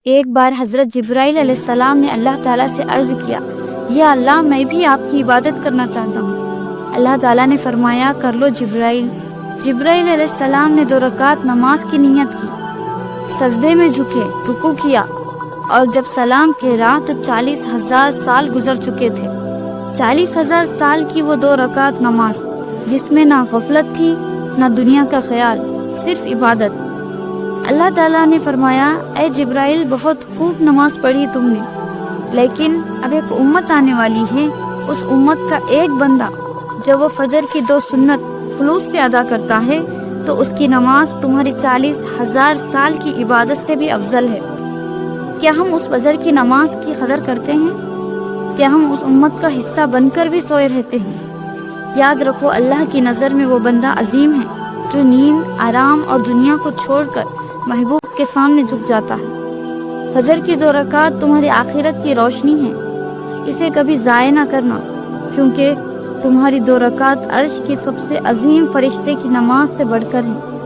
ایک بار حضرت جبرائیل علیہ السلام نے اللہ تعالیٰ سے عرض کیا، یا اللہ میں بھی آپ کی عبادت کرنا چاہتا ہوں۔ اللہ تعالیٰ نے فرمایا، کر لو جبرائیل۔ جبرائیل علیہ السلام نے 2 رکعت نماز کی نیت کی، سجدے میں جھکے، رکوع کیا، اور جب سلام پھیرا تو 40,000 سال گزر چکے تھے۔ 40,000 سال کی وہ 2 رکعت نماز، جس میں نہ غفلت تھی نہ دنیا کا خیال، صرف عبادت۔ اللہ تعالیٰ نے فرمایا، اے جبرائیل، بہت خوب نماز پڑھی تم نے، لیکن اب ایک امت آنے والی ہے، اس امت کا ایک بندہ جب وہ فجر کی 2 سنت خلوص سے ادا کرتا ہے تو اس کی نماز تمہاری 40,000 سال کی عبادت سے بھی افضل ہے۔ کیا ہم اس فجر کی نماز کی قدر کرتے ہیں؟ کیا ہم اس امت کا حصہ بن کر بھی سوئے رہتے ہیں؟ یاد رکھو، اللہ کی نظر میں وہ بندہ عظیم ہے جو نیند، آرام اور دنیا کو چھوڑ کر محبوب کے سامنے جھک جاتا ہے۔ فجر کی 2 رکعت تمہاری آخرت کی روشنی ہے، اسے کبھی ضائع نہ کرنا، کیونکہ تمہاری 2 رکعت عرش کی سب سے عظیم فرشتے کی نماز سے بڑھ کر ہے۔